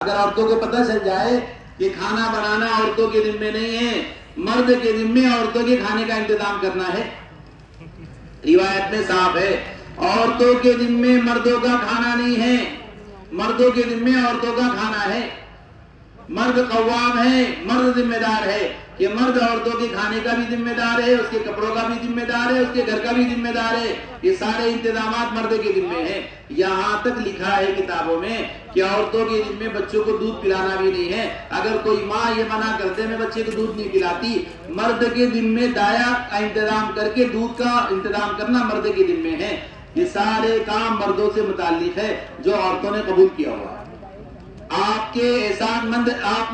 اگر عورتوں کو پتہ چل جائے کہ کھانا بنانا عورتوں کے ذمے نہیں ہے، مرد کے ذمے عورتوں کے کھانے کا انتظام کرنا ہے، روایت میں صاف ہے عورتوں کے ذمے مردوں کا کھانا نہیں ہے، مردوں کے ذمے عورتوں کا کھانا ہے۔ مرد قوام ہے، مرد ذمہ دار ہے کہ مرد عورتوں کے کھانے کا بھی ذمہ دار ہے، اس کے کپڑوں کا بھی ذمہ دار ہے، اس کے گھر کا بھی ذمہ دار ہے، یہ سارے انتظامات مرد کے ذمے ہیں۔ یہاں تک لکھا ہے کتابوں میں کہ عورتوں کے ذمے بچوں کو دودھ پلانا بھی نہیں ہے۔ اگر کوئی ماں یہ منع کرتے میں بچے کو دودھ نہیں پلاتی، مرد کے ذمے دایا کا انتظام کر کے دودھ کا انتظام کرنا مرد کے ذمے ہے۔ یہ سارے کام مردوں سے متعلق ہے جو عورتوں نے قبول کیا ہوا ہے۔ آپ کے احسان مند آپ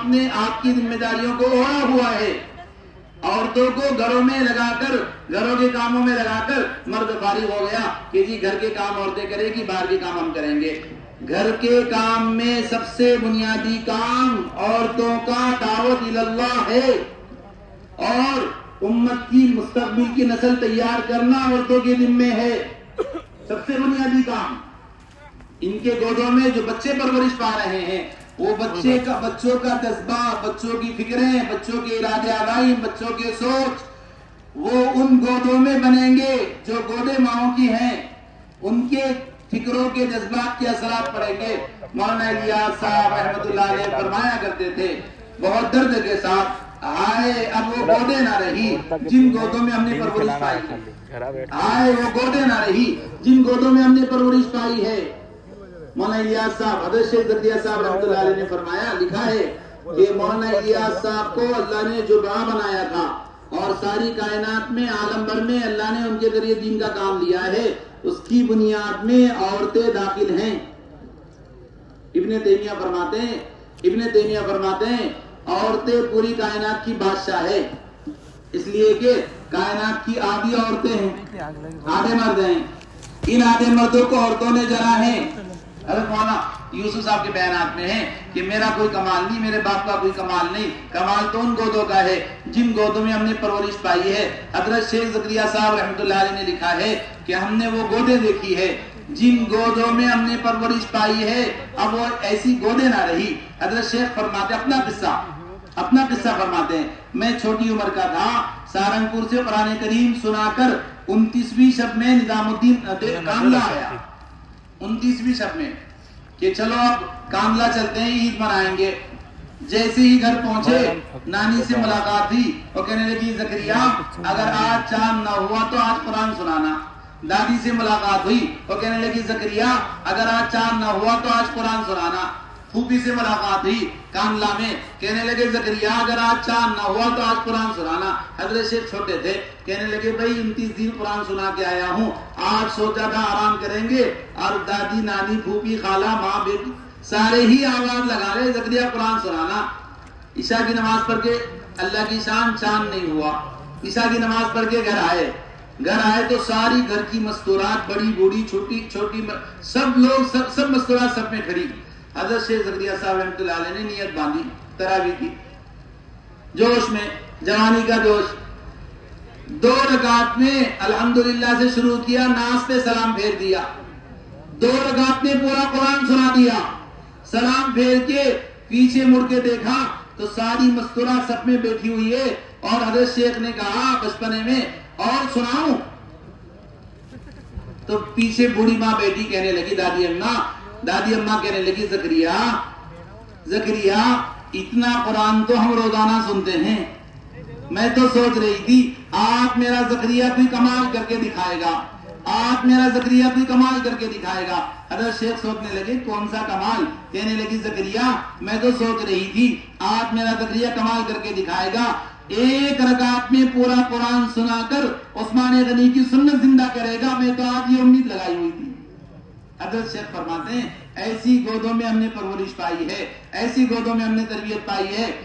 نے آپ کی ذمہ داریوں کو اوڑھا ہوا ہے۔ عورتوں کو گھروں میں لگا کر، گھروں کے کاموں میں لگا کر مرد فارغ ہو گیا کہ جی گھر کے کام عورتیں کریں گی، باہر کے کام ہم کریں گے۔ گھر کے کام میں سب سے بنیادی کام عورتوں کا دعوت اللہ ہے، اور امت کی مستقبل کی نسل تیار کرنا عورتوں کے ذمے ہے، سب سے بنیادی کام۔ ان کے گودوں میں جو بچے پرورش پا رہے ہیں، وہ بچوں کا جذبہ، بچوں کی فکریں، بچوں کے ارادے عزائم، بچوں کے سوچ، وہ ان گودوں میں بنیں گے جو گودے ماؤں کی ہیں، ان کے فکروں کے جذبات کے اثرات پڑیں گے۔ مولانا الیاس صاحب رحمۃ اللہ علیہ فرمایا کرتے تھے بہت درد کے ساتھ، آئے اب وہ گودے نہ رہی جن گودوں میں ہم نے پرورش پائی ہے، آئے وہ گودے نہ رہی جن گودوں میں ہم نے پرورش پائی ہے۔ مولانا الیاس صاحب، حضرت شیخ زکریا صاحب رحمۃ اللہ علیہ نے فرمایا، لکھا ہے کہ مولانا الیاس صاحب کو اللہ نے جو بڑا بنایا تھا اور ساری کائنات میں عالم بھر میں اللہ نے ان کے ذریعے دین کا کام لیا ہے، اس کی بنیاد میں عورتیں داخل ہیں۔ ابن تیمیہ فرماتے ہیں عورتیں پوری کائنات کی بادشاہ ہے، اس لیے کہ کائنات کی آدھی عورتیں ہیں، آدھے مرد ہیں۔ ان آدھے مردوں کو عورتوں نے جنا ہے۔ حضرت مولانا یوسف صاحب کے بیانات میں ہے کہ میرا کوئی کمال نہیں، میرے باپ کا کوئی کمال نہیں، کمال تو ان گودوں کا ہے جن گودوں میں ہم نے پرورش پائی ہے۔ حضرت شیخ زکریا صاحب رحمۃ اللہ علیہ نے لکھا ہے کہ ہم نے وہ گودیں دیکھی ہے جن گودوں میں ہم نے پرورش پائی ہے، اب وہ ایسی گودیں نہ رہی۔ حضرت شیخ فرماتے اپنا قصہ فرماتے ہیں، میں چھوٹی عمر کا تھا، سہارنپور سے قرآن کریم سنا کر 29ویں شب میں نظام الدین کاملہ آیا، 29ویں شب میں کہ چلو اب کاملہ چلتے ہیں، عید منائیں گے۔ جیسے ہی گھر پہنچے نانی سے ملاقات ہوئی، وہ کہنے لگی زکریا اگر آج چاند نہ ہوا تو آج قرآن سنانا۔ دادی سے ملاقات ہوئی، وہ کہنے لگی زکریا اگر آج چاند نہ ہوا تو آج قرآن سنانا۔ پھوپھی سے ملاقات ہوئی کاملہ میں، کہنے لگے زکریا اگر آج چاند نہ ہوا تو آج قرآن سنانا۔ حضرت شیخ چھوٹے تھے، کہنے لگے بھائی 29 دن قرآن سنا کے آیا ہوں، آج سوچا تھا آرام کریں گے، اور دادی نانی پھوپھی خالہ ماں بیٹی سارے ہی آواز لگا رہے زکریا قرآن سنانا۔ عشاء کی نماز پڑھ کے اللہ کی شان چاند نہیں ہوا، عشاء کی نماز پڑھ کے گھر آئے تو ساری گھر کی مستورات، بڑی بوڑھی چھوٹی سب لوگ سب مستورات سب میں کھڑی۔ حضرت شیخ زکریا صاحب رحمۃ اللہ علیہ نے نیت باندھی، تراویح کی، جوش میں، جوانی کا جوش، 2 رکعت میں الحمدللہ سے شروع کیا، ناس پہ سلام پھیر دیا، 2 رکعت میں پورا قرآن سنا دیا، سلام پھیر کے پیچھے مڑ کے دیکھا تو ساری مستورات سب میں بیٹھی ہوئی ہے، اور حضرت شیخ نے کہا بچپنے میں اور سناؤں؟ تو پیچھے بوڑھی ماں بیٹی کہنے لگی دادی اماں کہنے لگی زکریا اتنا قرآن تو ہم روزانہ سنتے ہیں، میں تو سوچ رہی تھی آپ میرا زکریا بھی کمال کر کے دکھائے گا۔ حضرت شیخ سوچنے لگے کون سا کمال؟ کہنے لگی زکریا میں تو سوچ رہی تھی آپ میرا زکریا کمال کر کے دکھائے گا، 1 رکعت میں پورا قرآن سنا کر عثمان غنی کی سنت زندہ کرے گا، میں تو آج یہ امید لگائی ہوئی تھی۔ حضرت شیخ فرماتے ہیں ایسی گودوں میں ہم نے پرورش پائی ہے، ایسی گودوں میں ہم نے تربیت پائی ہے